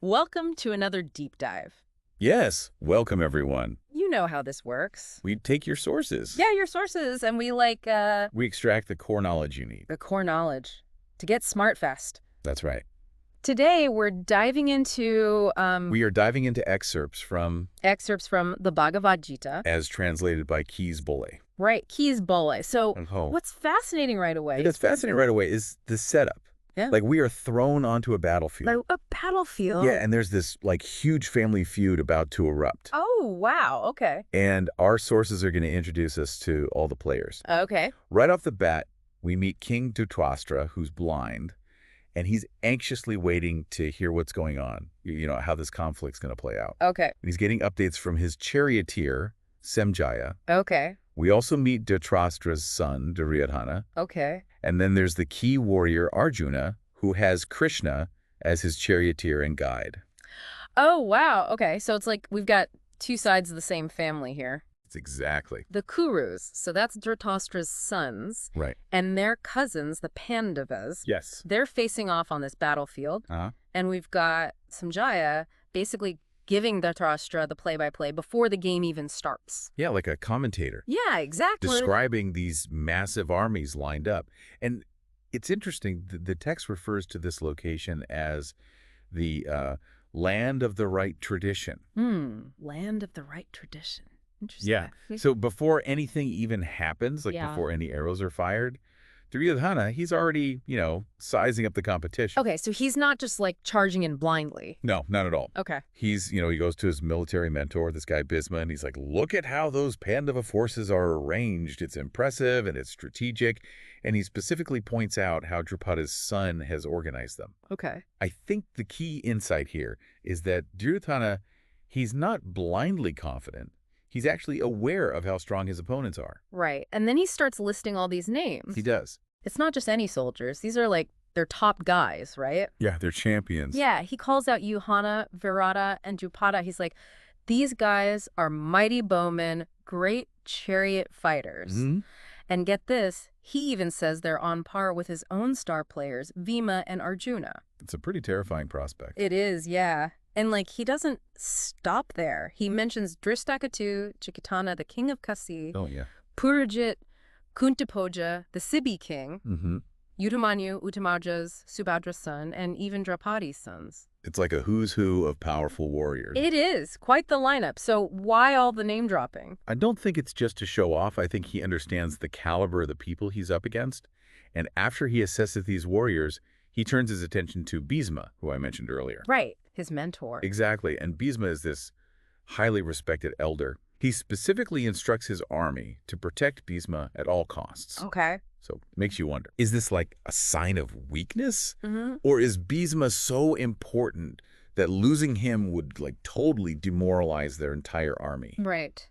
Welcome to another deep dive. Yes, welcome everyone. You know how this works. We take your sources. Yeah, your sources, and we We extract the core knowledge you need. the core knowledge to get smart fast. That's right. Today, we're diving into We are diving into excerpts from excerpts from the Bhagavad Gita. as translated by Kees Bolle. Right, Kees Bolle. So Oh. what's fascinating right away? That's fascinating right away is the setup. Yeah. Like we are thrown onto a battlefield. Like a battlefield. Yeah, and there's this like huge family feud about to erupt. Oh, wow. Okay. And our sources are going to introduce us to all the players. Okay. Right off the bat, we meet King Dhrtarastra, who's blind, and he's anxiously waiting to hear what's going on, you know, how this conflict's going to play out. Okay. And he's getting updates from his charioteer, Samjaya. Okay. We also meet Dhrtarastra's son, Duryodhana. Okay. And then there's the key warrior, Arjuna, who has Krishna as his charioteer and guide. Oh, wow. Okay. So it's like we've got two sides of the same family here. It's exactly. The Kurus, so that's Dhrtarastra's sons, Right. and their cousins, the Pandavas, Yes. they're facing off on this battlefield. Uh-huh. And we've got Samjaya basically giving Dhritarashtra the play-by-play before the game even starts. Yeah, like a commentator. Yeah, exactly. Describing these massive armies lined up. And it's interesting, the text refers to this location as the land of the right tradition. Land of the right tradition. Interesting. Yeah. So before anything even happens, like Yeah. before any arrows are fired, Duryodhana, he's already, sizing up the competition. Okay, so he's not just like charging in blindly. No, not at all. Okay. He's, he goes to his military mentor, this guy Bhisma, and he's like, look at how those Pandava forces are arranged. It's impressive and it's strategic. And he specifically points out how Drupada's son has organized them. Okay. I think the key insight here is that Duryodhana, he's not blindly confident. He's actually aware of how strong his opponents are. Right. And then he starts listing all these names. He does. It's not just any soldiers. These are like their top guys, right? Yeah, they're champions. Yeah, he calls out Yuhana, Virata, and Drupada. He's like, these guys are mighty bowmen, great chariot fighters. Mhm. And get this, he even says they're on par with his own star players, Bhima and Arjuna. It's a pretty terrifying prospect. It is, yeah. And like, he doesn't stop there. He mentions Dristakatu, Chikitana, the king of Kasi, Oh, yeah. Purajit, Kuntipoja, the Sibi king, Mm-hmm. Udamanyu, Uttamaja's, Subhadra's son, and even Draupadi's sons. It's like a who's who of powerful warriors. It is quite the lineup. So why all the name dropping? I don't think it's just to show off. I think he understands the caliber of the people he's up against. And after he assesses these warriors, he turns his attention to Bhisma, who I mentioned earlier. Right, his mentor. Exactly. And Bhisma is this highly respected elder. He specifically instructs his army to protect Bhisma at all costs. Okay. So it makes you wonder, is this like a sign of weakness? Mm-hmm. Or is Bhisma so important that losing him would like totally demoralize their entire army? Right.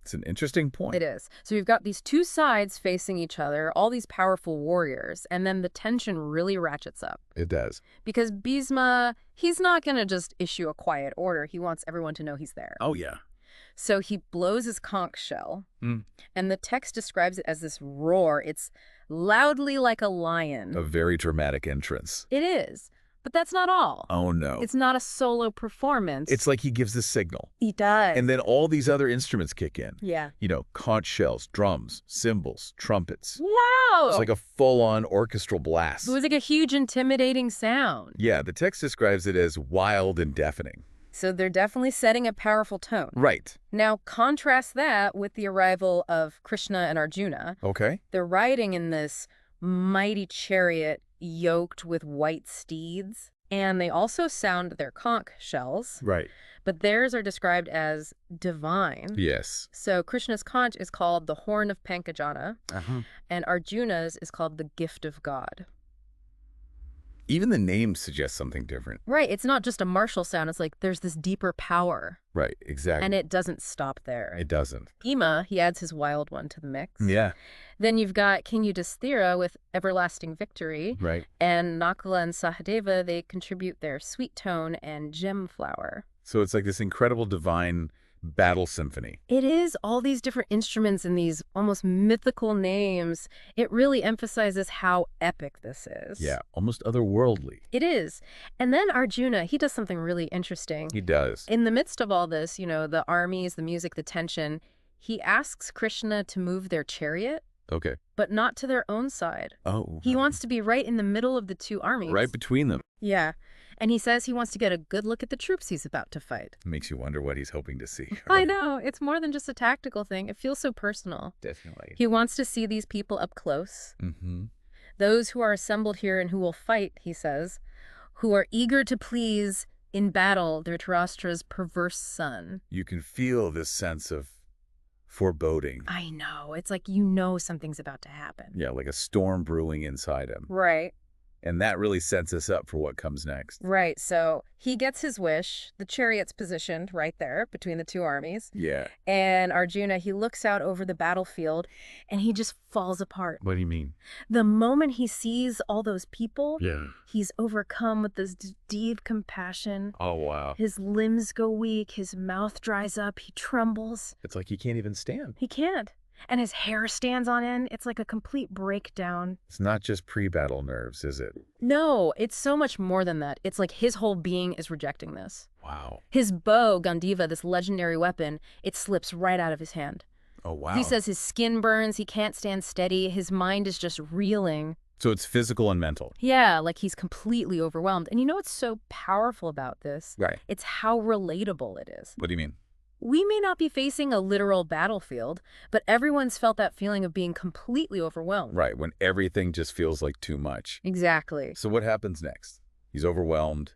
It's an interesting point. It is. So we've got these two sides facing each other, all these powerful warriors, and then the tension really ratchets up. It does. Because Bhisma, he's not going to just issue a quiet order. He wants everyone to know he's there. Oh, yeah. So he blows his conch shell, Mm. and the text describes it as this roar. It's loudly like a lion. A very dramatic entrance. It is. But that's not all. Oh, no. It's not a solo performance. It's like he gives the signal. He does. And then all these other instruments kick in. Yeah. Conch shells, drums, cymbals, trumpets. Wow! It's like a full-on orchestral blast. It was like a huge, intimidating sound. Yeah, the text describes it as wild and deafening. So they're definitely setting a powerful tone. Right. Now, contrast that with the arrival of Krishna and Arjuna. Okay. They're riding in this mighty chariot yoked with white steeds, and they also sound their conch shells, Right. but theirs are described as divine. Yes. So Krishna's conch is called the horn of Pankajana, Uh-huh. and Arjuna's is called the gift of God. Even the name suggests something different. Right, it's not just a martial sound, it's like there's this deeper power, Right, exactly. and it doesn't stop there. It doesn't. Bhima, he adds his wild one to the mix. Yeah. Then you've got King Yudhisthira with Everlasting Victory, Right. and Nakula and Sahadeva, they contribute their sweet tone and gem flower. So it's like this incredible divine battle symphony. It is all these different instruments and these almost mythical names. It really emphasizes how epic this is. Yeah, almost otherworldly. It is. And then Arjuna, he does something really interesting. He does. In the midst of all this, the armies, the music, the tension, he asks Krishna to move their chariot, Okay. but not to their own side. Oh. He wants to be right in the middle of the two armies. Right between them. Yeah. And he says he wants to get a good look at the troops he's about to fight. Makes you wonder what he's hoping to see. I know. It's more than just a tactical thing. It feels so personal. Definitely. He wants to see these people up close. Mm-hmm. Those who are assembled here and who will fight, he says, who are eager to please in battle Dhrtarastra's perverse son. You can feel this sense of foreboding. I know. It's like something's about to happen. Yeah, like a storm brewing inside him. Right. And that really sets us up for what comes next. Right. So he gets his wish. The chariot's positioned right there between the two armies. Yeah. And Arjuna, he looks out over the battlefield and he just falls apart. What do you mean? The moment he sees all those people, Yeah. he's overcome with this deep compassion. Oh, wow. His limbs go weak. His mouth dries up. He trembles. It's like he can't even stand. He can't. And his hair stands on end. It's like a complete breakdown. It's not just pre-battle nerves, is it? No, it's so much more than that. It's like his whole being is rejecting this. Wow. His bow, Gandiva, this legendary weapon, it slips right out of his hand. Oh, wow. He says his skin burns, he can't stand steady, his mind is just reeling. So it's physical and mental. Yeah, like he's completely overwhelmed. And what's so powerful about this? Right. It's how relatable it is. What do you mean? We may not be facing a literal battlefield, but everyone's felt that feeling of being completely overwhelmed. Right, when everything just feels like too much. Exactly. So what happens next? He's overwhelmed.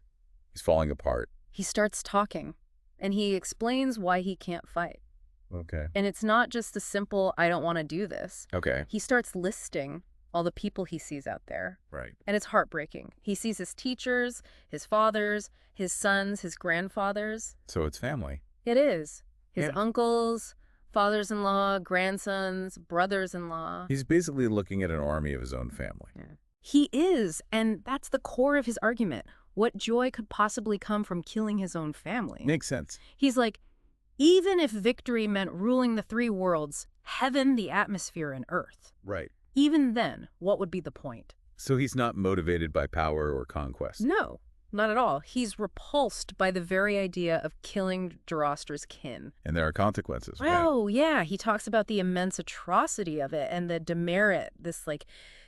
He's falling apart. He starts talking, and he explains why he can't fight. Okay. And it's not just a simple, I don't want to do this. Okay. He starts listing all the people he sees out there. Right. And it's heartbreaking. He sees his teachers, his fathers, his sons, his grandfathers. So it's family. It is. His Yeah. uncles, fathers-in-law, grandsons, brothers-in-law. He's basically looking at an army of his own family. Yeah. He is, and that's the core of his argument. What joy could possibly come from killing his own family? Makes sense. He's like, even if victory meant ruling the three worlds, heaven, the atmosphere, and earth, Right. even then, what would be the point? So he's not motivated by power or conquest. No, not at all. He's repulsed by the very idea of killing Dhritarashtra's kin. And there are consequences. Oh, yeah. He talks about the immense atrocity of it and the demerit, this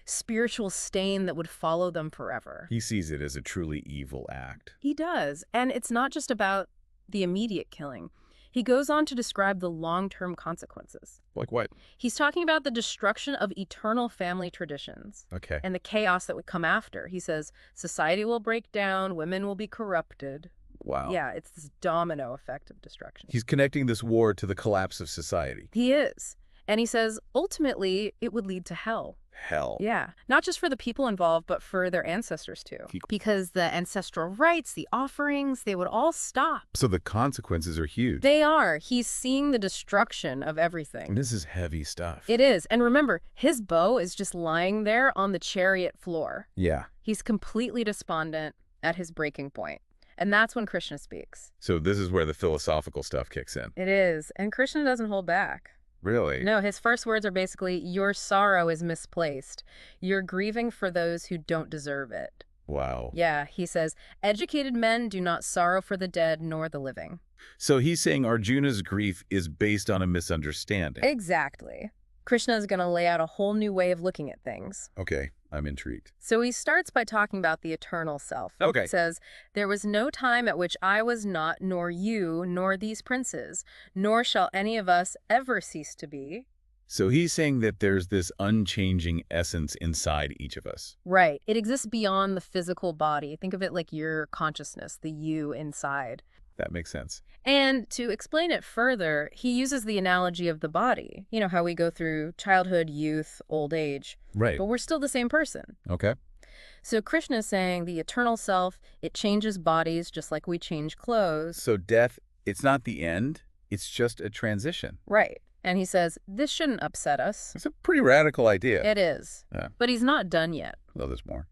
spiritual stain that would follow them forever. He sees it as a truly evil act. He does. And it's not just about the immediate killing. He goes on to describe the long-term consequences. Like what? He's talking about the destruction of eternal family traditions Okay. and the chaos that would come after. He says, society will break down, women will be corrupted. Wow. Yeah, it's this domino effect of destruction. He's connecting this war to the collapse of society. He is. And he says, ultimately, it would lead to hell. Hell. Yeah, not just for the people involved, but for their ancestors, too. Because the ancestral rites, the offerings, they would all stop. So the consequences are huge. They are. He's seeing the destruction of everything. And this is heavy stuff. It is. And remember, his bow is just lying there on the chariot floor. Yeah. He's completely despondent at his breaking point. And that's when Krishna speaks. So this is where the philosophical stuff kicks in. It is. And Krishna doesn't hold back. Really? No, his first words are basically, your sorrow is misplaced. You're grieving for those who don't deserve it. Wow. Yeah, he says, educated men do not sorrow for the dead nor the living. So he's saying Arjuna's grief is based on a misunderstanding. Exactly. Krishna is going to lay out a whole new way of looking at things. Okay, I'm intrigued. So he starts by talking about the eternal self. Okay. It says, there was no time at which I was not, nor you, nor these princes, nor shall any of us ever cease to be. So he's saying that there's this unchanging essence inside each of us. Right. It exists beyond the physical body. Think of it like your consciousness, the you inside. That makes sense. And to explain it further, he uses the analogy of the body. You know how we go through childhood, youth, old age. Right. But we're still the same person. Okay. So Krishna is saying the eternal self, it changes bodies just like we change clothes. So death, it's not the end, it's just a transition. Right. And he says, this shouldn't upset us. It's a pretty radical idea. It is. Yeah. But he's not done yet. Well, there's more.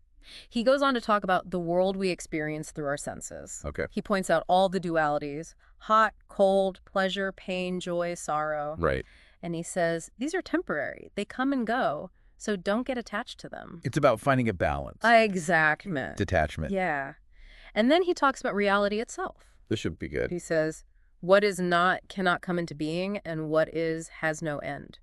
He goes on to talk about the world we experience through our senses. Okay. He points out all the dualities: hot, cold, pleasure, pain, joy, sorrow. Right. And he says, these are temporary. They come and go, so don't get attached to them. It's about finding a balance. Exactment. Detachment. Yeah. And then he talks about reality itself. This should be good. He says, what is not cannot come into being, and what is has no end.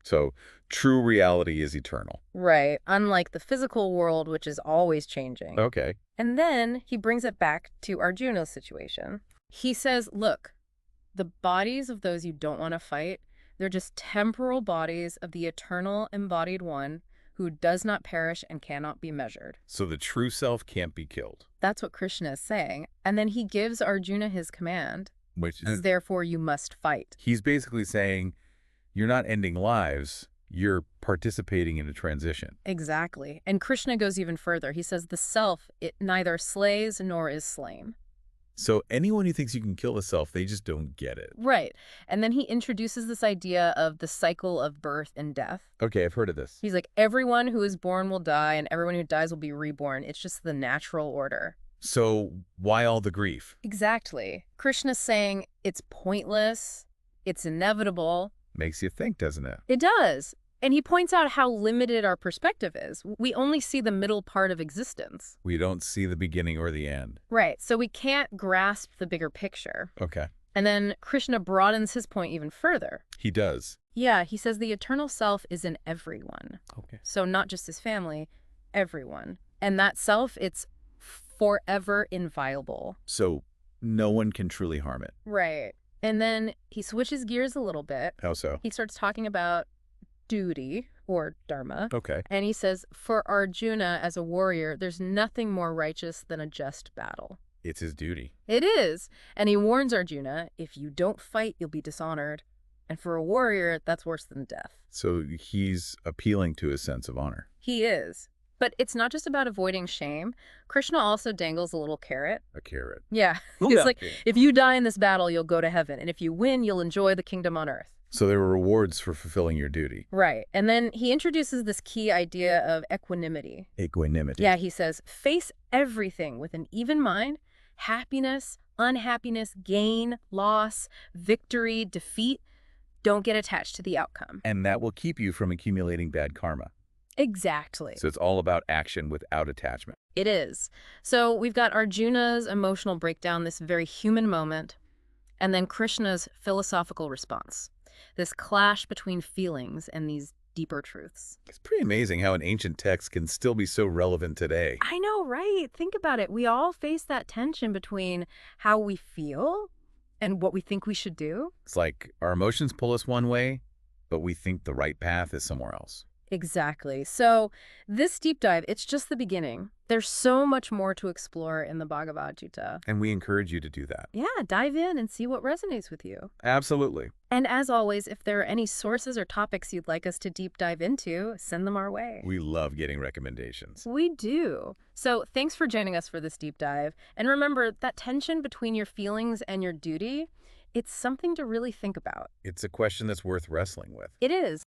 So true reality is eternal. Right. Unlike the physical world, which is always changing. Okay. And then he brings it back to Arjuna's situation. He says, look, the bodies of those you don't want to fight, they're just temporal bodies of the eternal embodied one who does not perish and cannot be measured. So the true self can't be killed. That's what Krishna is saying. And then he gives Arjuna his command. Which is, therefore you must fight. he's basically saying, you're not ending lives, you're participating in a transition. Exactly. And Krishna goes even further. He says the self, it neither slays nor is slain. So anyone who thinks you can kill the self, they just don't get it. Right. And then he introduces this idea of the cycle of birth and death. Okay, I've heard of this. He's like, everyone who is born will die, and everyone who dies will be reborn. It's just the natural order. So why all the grief? Exactly. Krishna's saying it's pointless, it's inevitable. Makes you think, doesn't it? It does. And he points out how limited our perspective is. We only see the middle part of existence. We don't see the beginning or the end. Right. So we can't grasp the bigger picture. Okay. And then Krishna broadens his point even further. He does. Yeah, he says the eternal self is in everyone. Okay. So not just his family, everyone. And that self, it's forever inviolable. So no one can truly harm it. Right. And then he switches gears a little bit. How so? He starts talking about duty or dharma. Okay. And he says, for Arjuna as a warrior, there's nothing more righteous than a just battle. It's his duty. It is. And he warns Arjuna, if you don't fight, you'll be dishonored. And for a warrior, that's worse than death. So he's appealing to his sense of honor. He is. But it's not just about avoiding shame. Krishna also dangles a little carrot. A carrot. Yeah. Oh, He's yeah. like, if you die in this battle, you'll go to heaven. And if you win, you'll enjoy the kingdom on earth. So there were rewards for fulfilling your duty. Right. And then he introduces this key idea of equanimity. Equanimity. Yeah, he says, face everything with an even mind. Happiness, unhappiness, gain, loss, victory, defeat. Don't get attached to the outcome. And that will keep you from accumulating bad karma. Exactly. So it's all about action without attachment. It is. So we've got Arjuna's emotional breakdown, this very human moment, and then Krishna's philosophical response, this clash between feelings and these deeper truths. It's pretty amazing how an ancient text can still be so relevant today. I know, right? Think about it. We all face that tension between how we feel and what we think we should do. It's like our emotions pull us one way, but we think the right path is somewhere else. Exactly. So this deep dive, it's just the beginning. There's so much more to explore in the Bhagavad Gita. And we encourage you to do that. Yeah, dive in and see what resonates with you. Absolutely. And as always, if there are any sources or topics you'd like us to deep dive into, send them our way. We love getting recommendations. We do. So thanks for joining us for this deep dive. And remember, that tension between your feelings and your duty, it's something to really think about. It's a question that's worth wrestling with. It is.